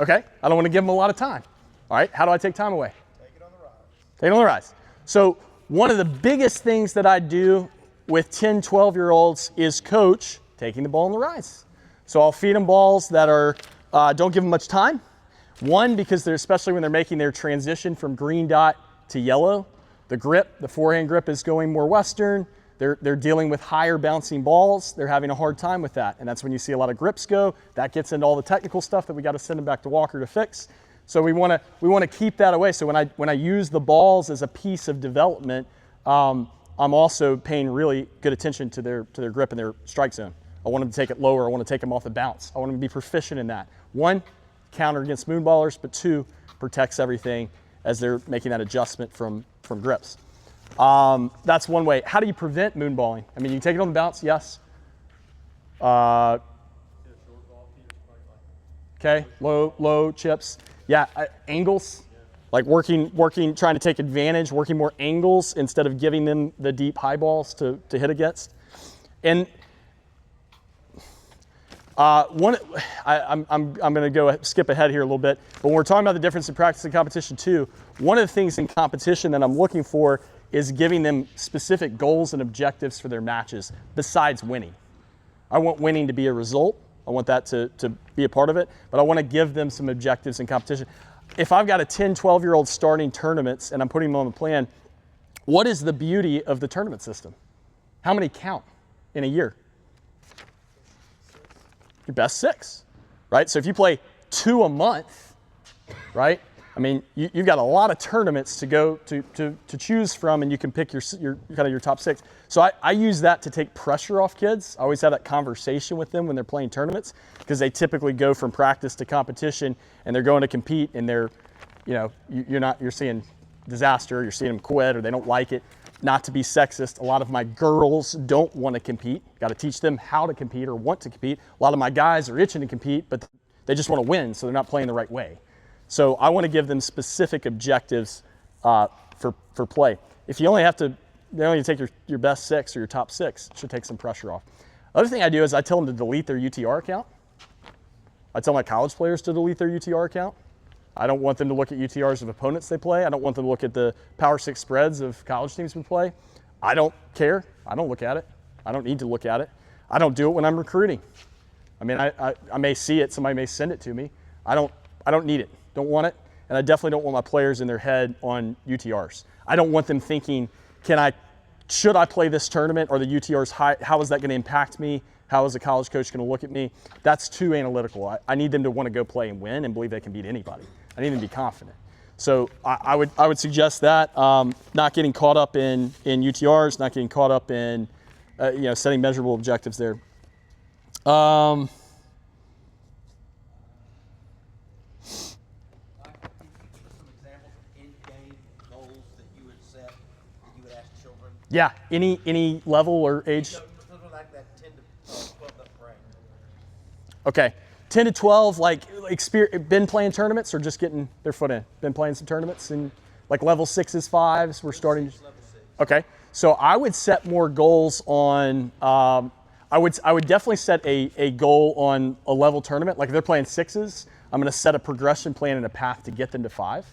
Okay, I don't want to give them a lot of time. All right, how do I take time away? Take it on the rise. Take it on the rise. So one of the biggest things that I do with 10, 12-year-olds is coach taking the ball on the rise. So I'll feed them balls that are, don't give them much time. One, because especially when they're making their transition from green dot to yellow, the grip, the forehand grip is going more Western. They're dealing with higher bouncing balls. They're having a hard time with that. And that's when you see a lot of grips go. That gets into all the technical stuff that we got to send them back to Walker to fix. So we want to keep that away. So when I use the balls as a piece of development, I'm also paying really good attention to their grip and their strike zone. I want them to take it lower. I want to take them off the bounce. I want them to be proficient in that. One, counter against moonballers, but two, protects everything as they're making that adjustment from grips. That's one way. How do you prevent moonballing? I mean, you take it on the bounce, yes. Okay, low chips. Yeah, angles, like working, trying to take advantage, working more angles instead of giving them the deep high balls to hit against. And I'm going to go skip ahead here a little bit, but when we're talking about the difference in practice and competition too, one of the things in competition that I'm looking for is giving them specific goals and objectives for their matches besides winning. I want winning to be a result. I want that to be a part of it, but I want to give them some objectives in competition. If I've got a 10, 12-year-old starting tournaments and I'm putting them on the plan, what is the beauty of the tournament system? How many count in a year? Your best 6, right? So if you play 2 a month, right? I mean, you've got a lot of tournaments to go to choose from, and you can pick your kind of your top 6. So I use that to take pressure off kids. I always have that conversation with them when they're playing tournaments, because they typically go from practice to competition, and they're going to compete, and they're, you're seeing disaster, you're seeing them quit, or they don't like it. Not to be sexist, a lot of my girls don't want to compete. Got to teach them how to compete or want to compete. A lot of my guys are itching to compete, but they just want to win, so they're not playing the right way. So I want to give them specific objectives for play. If you only take your best 6 or your top 6, it should take some pressure off. Other thing I do is I tell them to delete their UTR account. I tell my college players to delete their UTR account. I don't want them to look at UTRs of opponents they play. I don't want them to look at the Power 6 spreads of college teams we play. I don't care. I don't look at it. I don't need to look at it. I don't do it when I'm recruiting. I mean, I may see it. Somebody may send it to me. I don't need it. Don't want it, and I definitely don't want my players in their head on UTRs. I don't want them thinking, should I play this tournament? Are the UTRs high? How is that going to impact me? How is a college coach going to look at me? That's too analytical. I need them to want to go play and win and believe they can beat anybody. I need them to be confident. So I would suggest that, not getting caught up in UTRs, not getting caught up in setting measurable objectives there. Yeah, any level or age? Like that 10 to 12 range. Okay, 10 to 12, been playing tournaments or just getting their foot in? Been playing some tournaments and like level 6s, 5s, we're starting? Level 6. Okay, so I would set more goals on, I would definitely set a goal on a level tournament. Like if they're playing 6s, I'm gonna set a progression plan and a path to get them to 5.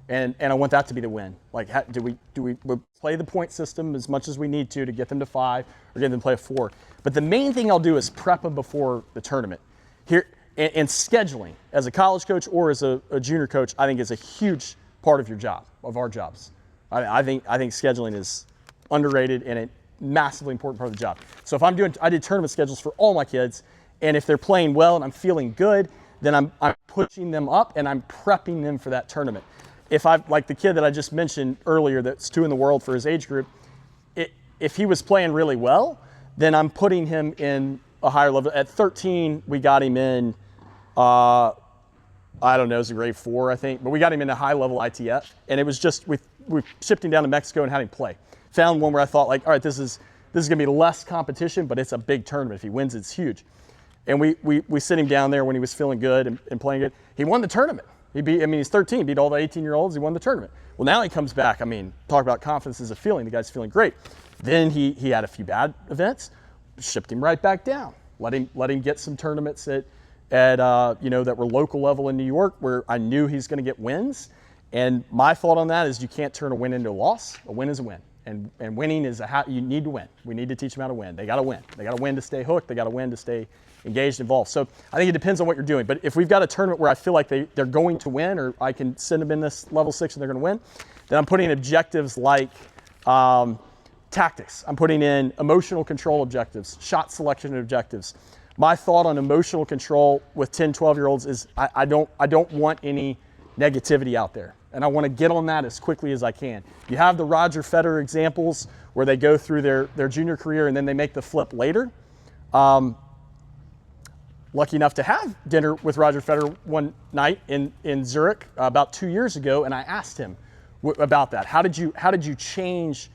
And I want that to be the win. Like, do we play the point system as much as we need to get them to 5 or get them to play a 4? But the main thing I'll do is prep them before the tournament. Here and scheduling as a college coach or as a junior coach, I think is a huge part of your job, of our jobs. I think scheduling is underrated and a massively important part of the job. So if I did tournament schedules for all my kids, and if they're playing well and I'm feeling good, then I'm pushing them up and I'm prepping them for that tournament. If like the kid that I just mentioned earlier that's 2 in the world for his age group, if he was playing really well, then I'm putting him in a higher level. At 13, we got him in, I don't know, it was a grade 4, I think, but we got him in a high level ITF, and it was just, we shipped him down to Mexico and had him play. Found one where I thought all right, this is gonna be less competition, but it's a big tournament. If he wins, it's huge. And we sit him down there when he was feeling good and playing good. He won the tournament. He's 13, beat all the 18-year-olds, he won the tournament. Well, now he comes back, talk about confidence as a feeling, the guy's feeling great. Then he had a few bad events, shipped him right back down. Let him get some tournaments at that were local level in New York where I knew he's gonna get wins. And my thought on that is you can't turn a win into a loss. A win is a win. And winning is you need to win. We need to teach them how to win. They gotta win. They gotta win to stay hooked. They gotta win to stay engaged, involved. So I think it depends on what you're doing. But if we've got a tournament where I feel like they're going to win, or I can send them in this level 6 and they're going to win, then I'm putting objectives like tactics. I'm putting in emotional control objectives, shot selection objectives. My thought on emotional control with 10, 12-year-olds is I don't want any negativity out there. And I want to get on that as quickly as I can. You have the Roger Federer examples where they go through their junior career and then they make the flip later. Lucky enough to have dinner with Roger Federer one night in Zurich about 2 years ago, and I asked him about that. How did you change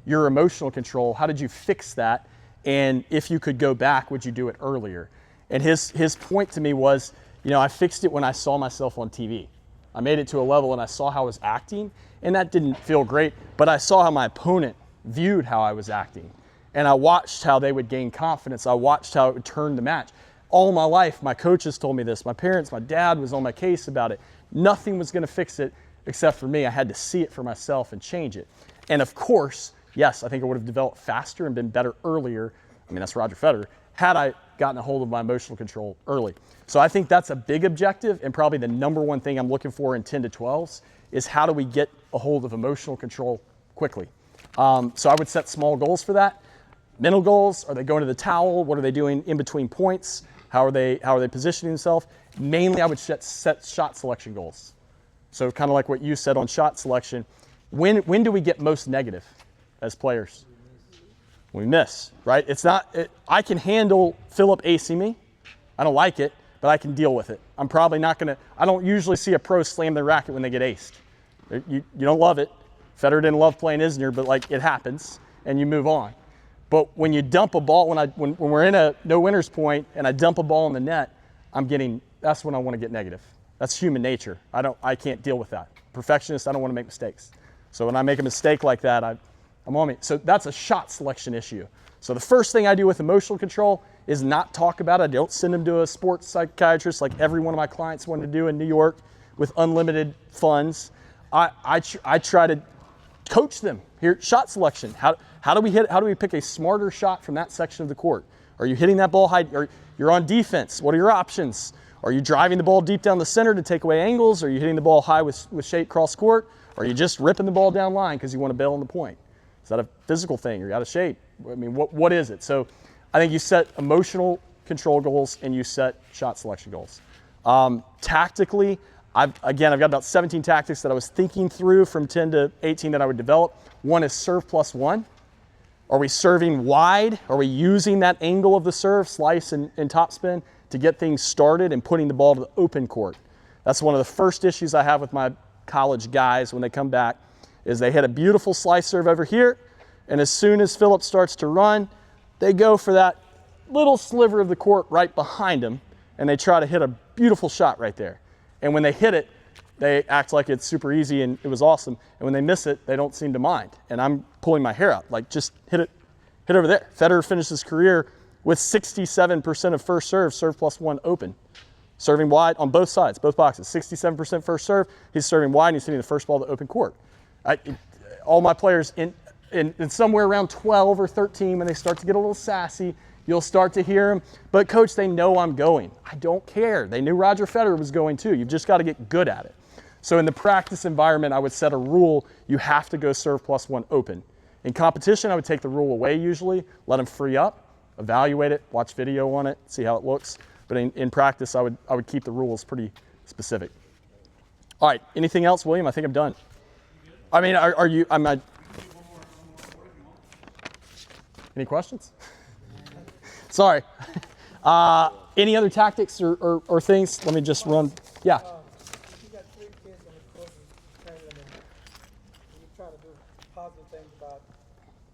your emotional control? How did you fix that? And if you could go back, would you do it earlier? And his point to me was, I fixed it when I saw myself on TV. I made it to a level and I saw how I was acting, and that didn't feel great, but I saw how my opponent viewed how I was acting. And I watched how they would gain confidence. I watched how it would turn the match. All my life, my coaches told me this. My parents, my dad was on my case about it. Nothing was going to fix it except for me. I had to see it for myself and change it. And of course, yes, I think I would have developed faster and been better earlier. I mean, that's Roger Federer, had I gotten a hold of my emotional control early. So I think that's a big objective, and probably the number one thing I'm looking for in 10 to 12s is how do we get a hold of emotional control quickly. So I would set small goals for that. Mental goals, are they going to the towel? What are they doing in between points? How are they positioning themselves? Mainly I would set shot selection goals. So kind of like what you said on shot selection, when do we get most negative as players? When we miss, right? I can handle Philip acing me. I don't like it, but I can deal with it. I'm probably not going to, I don't usually see a pro slam their racket when they get aced. You don't love it. Federer didn't love playing Isner, but like it happens and you move on. But when you dump a ball, when we're in a no winners point and I dump a ball in the net, that's when I want to get negative. That's human nature. I can't deal with that. Perfectionist, I don't want to make mistakes. So when I make a mistake like that, I'm on me. So that's a shot selection issue. So the first thing I do with emotional control is not talk about it. I don't send them to a sports psychiatrist like every one of my clients wanted to do in New York with unlimited funds. I try to coach them. Here, shot selection. How do we pick a smarter shot from that section of the court? Are you hitting that ball high? You're on defense. What are your options? Are you driving the ball deep down the center to take away angles? Are you hitting the ball high with shape cross court? Or are you just ripping the ball down line because you want to bail on the point? Is that a physical thing? Are you out of shape? I mean, what is it? So I think you set emotional control goals and you set shot selection goals. Tactically, I've got about 17 tactics that I was thinking through from 10 to 18 that I would develop. One is serve plus one. Are we serving wide? Are we using that angle of the serve, slice and topspin, to get things started and putting the ball to the open court? That's one of the first issues I have with my college guys when they come back, is they hit a beautiful slice serve over here, and as soon as Philip starts to run, they go for that little sliver of the court right behind him, and they try to hit a beautiful shot right there. And when they hit it, they act like it's super easy and it was awesome. And when they miss it, they don't seem to mind. And I'm pulling my hair out, like just hit it over there. Federer finished his career with 67% of first serve plus one open. Serving wide on both sides, both boxes. 67% first serve, he's serving wide and he's hitting the first ball to open court. All my players in somewhere around 12 or 13, when they start to get a little sassy, you'll start to hear them, but coach, they know I'm going. I don't care. They knew Roger Federer was going too. You've just got to get good at it. So in the practice environment, I would set a rule, you have to go serve plus one open. In competition, I would take the rule away usually, let them free up, evaluate it, watch video on it, see how it looks. But in practice, I would keep the rules pretty specific. All right, anything else, William? I think I'm done. I mean, any questions? Sorry. Any other tactics or things? Let me just run. Yeah. You got 3 kids on the court and training them, and you try to do positive things about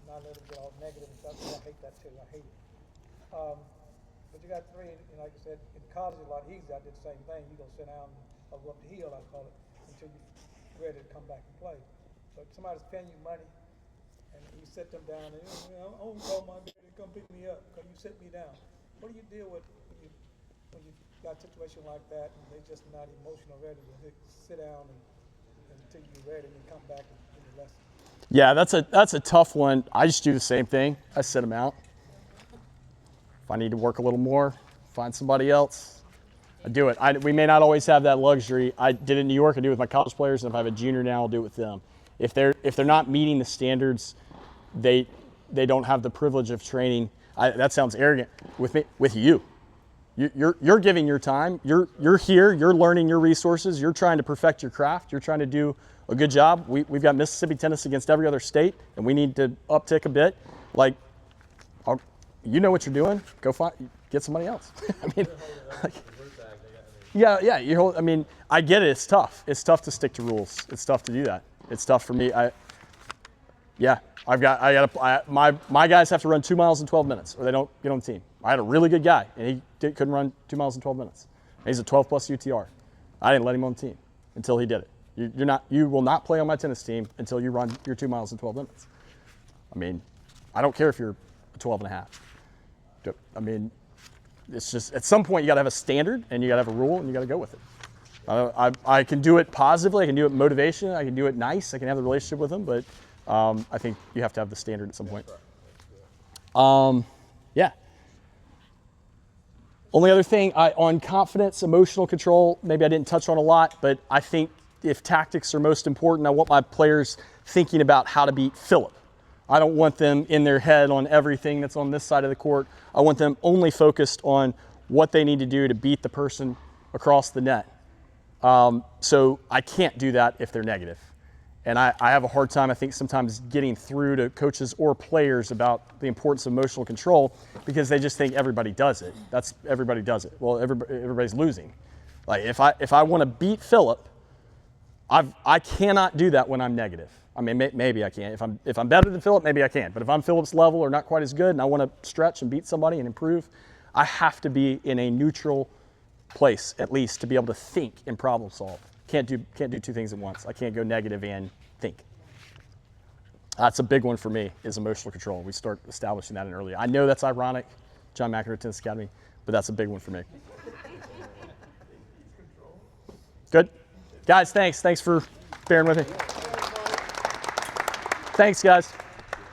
not letting them get all negative and stuff. I hate that too. I hate it. But you got 3, and like I said, in college it's a lot easier. I did the same thing. You go sit down or go up the hill, I call it, until you're ready to come back and play. But somebody's paying you money, and you sit them down, and I don't call my daddy to come pick me up because you sit me down. What do you deal with when you got a situation like that and they're just not emotional ready to sit down until you're ready and then come back and do the lesson? Yeah, that's a tough one. I just do the same thing. I sit them out. If I need to work a little more, find somebody else, I do it. We may not always have that luxury. I did it in New York. I do it with my college players, and if I have a junior now, I'll do it with them. If they're not meeting the standards, they don't have the privilege of training. That sounds arrogant with you. You're giving your time. You're here. You're learning your resources. You're trying to perfect your craft. You're trying to do a good job. We've got Mississippi tennis against every other state, and we need to uptick a bit. Like, you know what you're doing. Go get somebody else. I mean, yeah. I mean, I get it. It's tough. It's tough to stick to rules. It's tough to do that. It's tough for me. My guys have to run 2 miles in 12 minutes or they don't get on the team. I had a really good guy and he couldn't run 2 miles in 12 minutes. And he's a 12 plus UTR. I didn't let him on the team until he did it. You will not play on my tennis team until you run your 2 miles in 12 minutes. I mean, I don't care if you're a 12 and a half. I mean, it's just at some point you got to have a standard and you got to have a rule and you got to go with it. I can do it positively. I can do it motivation. I can do it nice. I can have the relationship with them, but I think you have to have the standard at some point. Yeah. Only other thing on confidence, emotional control, maybe I didn't touch on a lot, but I think if tactics are most important, I want my players thinking about how to beat Philip. I don't want them in their head on everything that's on this side of the court. I want them only focused on what they need to do to beat the person across the net. So I can't do that if they're negative. And I have a hard time, I think, sometimes getting through to coaches or players about the importance of emotional control because they just think everybody does it. Everybody does it. Well, everybody's losing. Like if I want to beat Philip, I cannot do that when I'm negative. I mean, maybe I can. If I'm better than Philip, maybe I can. But if I'm Philip's level or not quite as good and I want to stretch and beat somebody and improve, I have to be in a neutral place at least to be able to think and problem solve. Can't do two things at once. I can't go negative and think. That's a big one for me is emotional control. We start establishing that in early. I know that's ironic, John McEnroe Tennis Academy, but that's a big one for me. Good? Guys, thanks. Thanks for bearing with me. Thanks, guys.